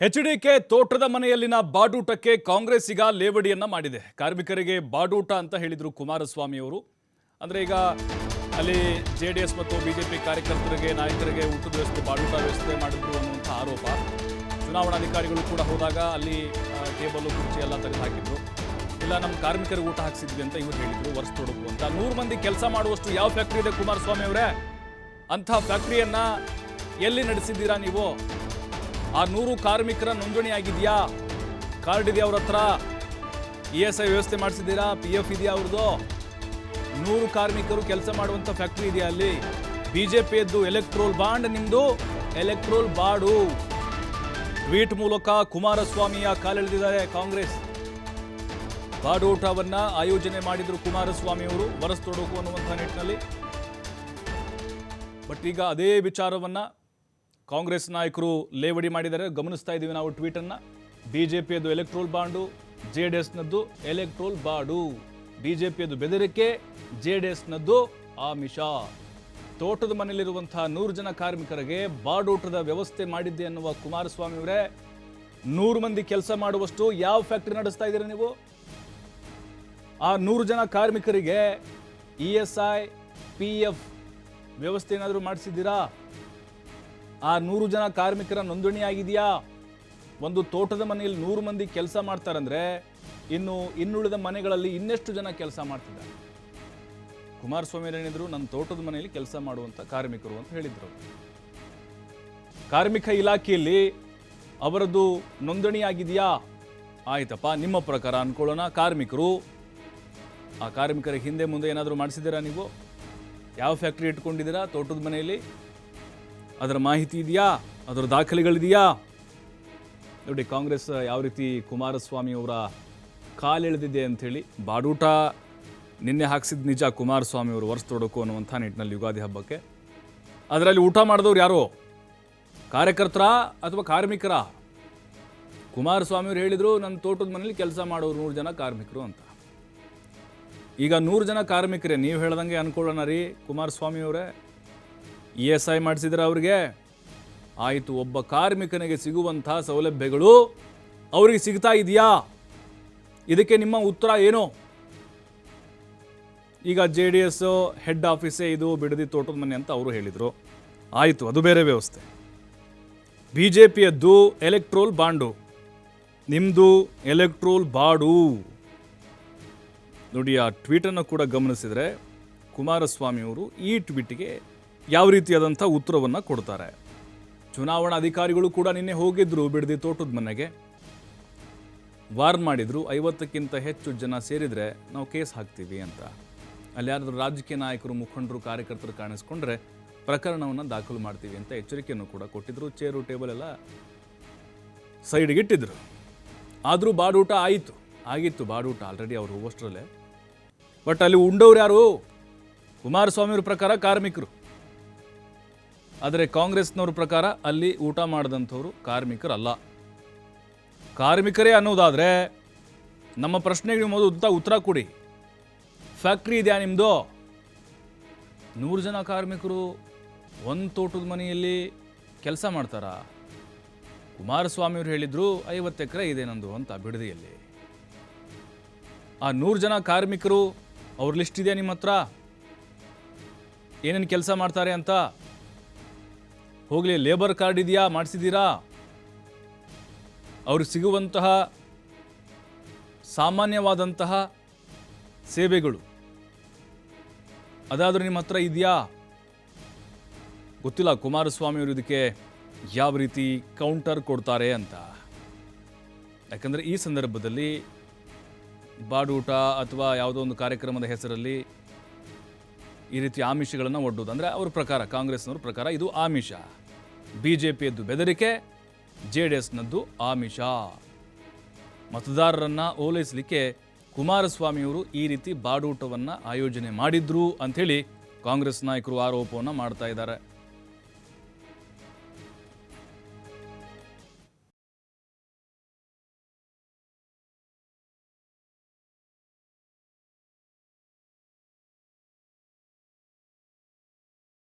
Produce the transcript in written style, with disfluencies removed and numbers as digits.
HDK ತೋಟದ ಮನೆಯಲ್ಲಿನ ಬಾಡೂಟಕ್ಕೆ ಕಾಂಗ್ರೆಸ್ ಈಗ ಲೇವಡಿಯನ್ನ ಮಾಡಿದೆ. ಕಾರ್ಮಿಕರಿಗೆ ಬಾಡೂಟ ಅಂತ ಹೇಳಿದ್ರು ಕುಮಾರಸ್ವಾಮಿ ಅವರು. ಅಂದ್ರೆ ಈಗ ಅಲ್ಲಿ ಜೆಡಿಎಸ್ ಮತ್ತು ಬಿಜೆಪಿ ಕಾರ್ಯಕರ್ತರಿಗೆ ನಾಯಕರಿಗೆ ಊಟದ ವ್ಯವಸ್ಥೆ ಬಾಡೂಟ ವ್ಯವಸ್ಥೆ ಮಾಡಿದ್ರು ಅನ್ನುವಂಥ ಆರೋಪ. ಚುನಾವಣಾಧಿಕಾರಿಗಳು ಕೂಡ ಹೋದಾಗ ಅಲ್ಲಿ ಟೇಬಲ್ ಕುರ್ಚಿ ಎಲ್ಲ ತೆಗೆದು ಹಾಕಿದ್ರು. ಇಲ್ಲ ನಮ್ಮ ಕಾರ್ಮಿಕರಿಗೆ ಊಟ ಹಾಕ್ಸಿದ್ವಿ ಅಂತ ಇವರು ಹೇಳಿದ್ರು. ವರ್ಷ ತೊಡಕು ಅಂತ 100 ಮಂದಿ ಕೆಲಸ ಮಾಡುವಷ್ಟು ಯಾವ ಫ್ಯಾಕ್ಟ್ರಿ ಇದೆ ಕುಮಾರಸ್ವಾಮಿ ಅವರೇ? ಅಂಥ ಫ್ಯಾಕ್ಟ್ರಿಯನ್ನ ಎಲ್ಲಿ ನಡೆಸಿದ್ದೀರಾ ನೀವು? ಆ 100 ಕಾರ್ಮಿಕರ ನೋಂದಣಿ ಆಗಿದೆಯಾ? ಕಾರ್ಡ್ ಇದೆಯಾ ಅವ್ರ ಹತ್ರ? ESI ವ್ಯವಸ್ಥೆ ಮಾಡಿಸಿದ್ದೀರಾ? PF ಇದೆಯಾ ಅವ್ರದ್ದು? 100 ಕಾರ್ಮಿಕರು ಕೆಲಸ ಮಾಡುವಂಥ ಫ್ಯಾಕ್ಟ್ರಿ ಇದೆಯಾ ಅಲ್ಲಿ? ಬಿಜೆಪಿಯದ್ದು ಎಲೆಕ್ಟ್ರೋಲ್ ಬಾಂಡ್, ನಿಮ್ಮದು ಎಲೆಕ್ಟ್ರೋಲ್ ಬಾಡು. ಟ್ವೀಟ್ ಮೂಲಕ ಕುಮಾರಸ್ವಾಮಿಯ ಕಾಲೆಳೆದಿದ್ದಾರೆ ಕಾಂಗ್ರೆಸ್. ಬಾಡೂಟವನ್ನ ಆಯೋಜನೆ ಮಾಡಿದ್ರು ಕುಮಾರಸ್ವಾಮಿ ಅವರು ಬರಸ್ತೊಡಕು ಅನ್ನುವಂಥ ನಿಟ್ಟಿನಲ್ಲಿ. ಬಟ್ ಈಗ ಅದೇ ವಿಚಾರವನ್ನ ಕಾಂಗ್ರೆಸ್ ನಾಯಕರು ಲೇವಡಿ ಮಾಡಿದ್ದಾರೆ. ಗಮನಿಸ್ತಾ ಇದ್ದೀವಿ ನಾವು ಟ್ವೀಟನ್ನು. ಬಿಜೆಪಿಯದು ಎಲೆಕ್ಟ್ರೋಲ್ ಬಾಂಡು, JDSನದ್ದು ಎಲೆಕ್ಟ್ರೋಲ್ ಬಾಡು. ಬಿಜೆಪಿಯದು ಬೆದರಿಕೆ, JDSನದ್ದು ಆಮಿಷ. ತೋಟದ ಮನೆಯಲ್ಲಿರುವಂತಹ 100 ಜನ ಕಾರ್ಮಿಕರಿಗೆ ಬಾಡೂಟದ ವ್ಯವಸ್ಥೆ ಮಾಡಿದ್ದೆ ಅನ್ನುವ ಕುಮಾರಸ್ವಾಮಿ ಅವರೇ, 100 ಮಂದಿ ಕೆಲಸ ಮಾಡುವಷ್ಟು ಯಾವ ಫ್ಯಾಕ್ಟ್ರಿ ನಡೆಸ್ತಾ ಇದ್ದೀರಾ ನೀವು? ಆ 100 ಜನ ಕಾರ್ಮಿಕರಿಗೆ ESI PF ವ್ಯವಸ್ಥೆ ಏನಾದರೂ ಮಾಡಿಸಿದ್ದೀರಾ? ಆ 100 ಜನ ಕಾರ್ಮಿಕರ ನೋಂದಣಿ ಆಗಿದೆಯಾ? ಒಂದು ತೋಟದ ಮನೆಯಲ್ಲಿ 100 ಮಂದಿ ಕೆಲಸ ಮಾಡ್ತಾರಂದ್ರೆ ಇನ್ನುಳಿದ ಮನೆಗಳಲ್ಲಿ ಇನ್ನೆಷ್ಟು ಜನ ಕೆಲಸ ಮಾಡ್ತಿದ್ದಾರೆ? ಕುಮಾರಸ್ವಾಮಿ ಏನಿದ್ರು, ನನ್ನ ತೋಟದ ಮನೆಯಲ್ಲಿ ಕೆಲಸ ಮಾಡುವಂಥ ಕಾರ್ಮಿಕರು ಅಂತ ಹೇಳಿದ್ರು. ಕಾರ್ಮಿಕ ಇಲಾಖೆಯಲ್ಲಿ ಅವರದ್ದು ನೋಂದಣಿ ಆಗಿದೆಯಾ? ಆಯ್ತಪ್ಪ, ನಿಮ್ಮ ಪ್ರಕಾರ ಅನ್ಕೊಳ್ಳೋಣ. ಕಾರ್ಮಿಕರು, ಆ ಕಾರ್ಮಿಕರ ಹಿಂದೆ ಮುಂದೆ ಏನಾದರೂ ಮಾಡಿಸಿದ್ದೀರಾ ನೀವು? ಯಾವ ಫ್ಯಾಕ್ಟ್ರಿ ಇಟ್ಕೊಂಡಿದ್ದೀರಾ ತೋಟದ ಮನೆಯಲ್ಲಿ? ಅದರ ಮಾಹಿತಿ ಇದೆಯಾ? ಅದರ ದಾಖಲೆಗಳಿದೆಯಾ? ನೋಡಿ ಕಾಂಗ್ರೆಸ್ ಯಾವ ರೀತಿ ಕುಮಾರಸ್ವಾಮಿ ಅವರ ಕಾಲೆಳೆದಿದೆ ಅಂಥೇಳಿ. ಬಾಡೂಟ ನಿನ್ನೆ ಹಾಕ್ಸಿದ ನಿಜ ಕುಮಾರಸ್ವಾಮಿ ಅವರು ವರ್ಷ ತೊಡಕು ಅನ್ನುವಂಥ ನಿಟ್ಟಿನಲ್ಲಿ ಯುಗಾದಿ ಹಬ್ಬಕ್ಕೆ. ಅದರಲ್ಲಿ ಊಟ ಮಾಡಿದವ್ರು ಯಾರು? ಕಾರ್ಯಕರ್ತರ ಅಥವಾ ಕಾರ್ಮಿಕರ? ಕುಮಾರಸ್ವಾಮಿ ಅವರು ಹೇಳಿದರು, ನನ್ನ ತೋಟದ ಮನೇಲಿ ಕೆಲಸ ಮಾಡೋರು 100 ಜನ ಕಾರ್ಮಿಕರು ಅಂತ. ಈಗ 100 ಜನ ಕಾರ್ಮಿಕರೇ, ನೀವು ಹೇಳ್ದಂಗೆ ಅನ್ಕೊಳ್ಳೋಣ ರೀ ಕುಮಾರಸ್ವಾಮಿ ಅವರೇ. ESI ಮಾಡಿಸಿದ್ರೆ ಅವ್ರಿಗೆ ಆಯಿತು. ಒಬ್ಬ ಕಾರ್ಮಿಕನಿಗೆ ಸಿಗುವಂಥ ಸೌಲಭ್ಯಗಳು ಅವರಿಗೆ ಸಿಗ್ತಾ ಇದೆಯಾ? ಇದಕ್ಕೆ ನಿಮ್ಮ ಉತ್ತರ ಏನು? ಈಗ JDS ಹೆಡ್ ಆಫೀಸೇ ಇದು ಬಿಡದಿ ತೋಟದ ಮನೆ ಅಂತ ಅವರು ಹೇಳಿದರು. ಆಯಿತು, ಅದು ಬೇರೆ ವ್ಯವಸ್ಥೆ. ಬಿಜೆಪಿಯದ್ದು ಎಲೆಕ್ಟ್ರೋಲ್ ಬಾಂಡು, ನಿಮ್ಮದು ಎಲೆಕ್ಟ್ರೋಲ್ ಬಾಡು. ನೋಡಿ ಆ ಟ್ವೀಟನ್ನು ಕೂಡ ಗಮನಿಸಿದರೆ ಕುಮಾರಸ್ವಾಮಿ ಅವರು ಈ ಟ್ವೀಟ್ಗೆ ಯಾವ ರೀತಿಯಾದಂಥ ಉತ್ತರವನ್ನು ಕೊಡ್ತಾರೆ. ಚುನಾವಣಾ ಅಧಿಕಾರಿಗಳು ಕೂಡ ನಿನ್ನೆ ಹೋಗಿದ್ರು ಬಿಡದಿ ತೋಟದ ಮನೆಗೆ, ವಾರ್ನ್ ಮಾಡಿದ್ರು. 50ಕ್ಕಿಂತ ಹೆಚ್ಚು ಜನ ಸೇರಿದರೆ ನಾವು ಕೇಸ್ ಹಾಕ್ತೀವಿ ಅಂತ. ಅಲ್ಲಿ ಯಾರಾದರೂ ರಾಜಕೀಯ ನಾಯಕರು, ಮುಖಂಡರು, ಕಾರ್ಯಕರ್ತರು ಕಾಣಿಸ್ಕೊಂಡ್ರೆ ಪ್ರಕರಣವನ್ನು ದಾಖಲು ಮಾಡ್ತೀವಿ ಅಂತ ಎಚ್ಚರಿಕೆಯನ್ನು ಕೂಡ ಕೊಟ್ಟಿದ್ರು. ಚೇರು ಟೇಬಲ್ ಎಲ್ಲ ಸೈಡ್ಗೆ ಇಟ್ಟಿದ್ರು. ಆದರೂ ಬಾಡೂಟ ಆಗಿತ್ತು ಬಾಡೂಟ ಆಲ್ರೆಡಿ ಅವ್ರು ಹೋಗೋಷ್ಟರಲ್ಲೇ. ಬಟ್ ಅಲ್ಲಿ ಉಂಡವ್ರು ಯಾರು? ಕುಮಾರಸ್ವಾಮಿಯವ್ರ ಪ್ರಕಾರ ಕಾರ್ಮಿಕರು. ಆದರೆ ಕಾಂಗ್ರೆಸ್ನವ್ರ ಪ್ರಕಾರ ಅಲ್ಲಿ ಊಟ ಮಾಡಿದಂಥವ್ರು ಕಾರ್ಮಿಕರಲ್ಲ. ಕಾರ್ಮಿಕರೇ ಅನ್ನೋದಾದರೆ ನಮ್ಮ ಪ್ರಶ್ನೆಗೆ ನೀವು ಮೊದಲು ಉತ್ತರ ಕೊಡಿ. ಫ್ಯಾಕ್ಟ್ರಿ ಇದೆಯಾ ನಿಮ್ಮದು? 100 ಜನ ಕಾರ್ಮಿಕರು ಒಂದು ತೋಟದ ಮನೆಯಲ್ಲಿ ಕೆಲಸ ಮಾಡ್ತಾರಾ? ಕುಮಾರಸ್ವಾಮಿಯವರು ಹೇಳಿದ್ರು 50 ಎಕರೆ ಇದೆ ನಂದು ಅಂತ ಬಿಡದಿಯಲ್ಲಿ. ಆ 100 ಜನ ಕಾರ್ಮಿಕರು ಅವ್ರ ಲಿಸ್ಟ್ ಇದೆಯಾ ನಿಮ್ಮ ಹತ್ರ? ಏನೇನು ಕೆಲಸ ಮಾಡ್ತಾರೆ ಅಂತ? ಹೋಗಲಿ, ಲೇಬರ್ ಕಾರ್ಡ್ ಇದೆಯಾ? ಮಾಡಿಸಿದ್ದೀರಾ? ಅವ್ರಿಗೆ ಸಿಗುವಂತಹ ಸಾಮಾನ್ಯವಾದಂತಹ ಸೇವೆಗಳು ಅದಾದರೂ ನಿಮ್ಮ ಹತ್ರ ಇದೆಯಾ? ಗೊತ್ತಿಲ್ಲ ಕುಮಾರಸ್ವಾಮಿ ಅವರು ಇದಕ್ಕೆ ಯಾವ ರೀತಿ ಕೌಂಟರ್ ಕೊಡ್ತಾರೆ ಅಂತ. ಯಾಕಂದರೆ ಈ ಸಂದರ್ಭದಲ್ಲಿ ಬಾಡೂಟ ಅಥವಾ ಯಾವುದೋ ಒಂದು ಕಾರ್ಯಕ್ರಮದ ಹೆಸರಲ್ಲಿ ಈ ರೀತಿ ಆಮಿಷಗಳನ್ನು ಒಡ್ಡೋದು ಅಂದರೆ ಅವ್ರ ಪ್ರಕಾರ, ಕಾಂಗ್ರೆಸ್ನವ್ರ ಪ್ರಕಾರ ಇದು ಆಮಿಷ. ಬಿಜೆಪಿಯದ್ದು ಬೆದರಿಕೆ, JDSನದ್ದು ಆಮಿಷ. ಮತದಾರರನ್ನು ಓಲೈಸಲಿಕ್ಕೆ ಕುಮಾರಸ್ವಾಮಿಯವರು ಈ ರೀತಿ ಬಾಡೂಟವನ್ನು ಆಯೋಜನೆ ಮಾಡಿದ್ರು ಅಂಥೇಳಿ ಕಾಂಗ್ರೆಸ್ ನಾಯಕರು ಆರೋಪವನ್ನು ಮಾಡ್ತಾ ಇದ್ದಾರೆ.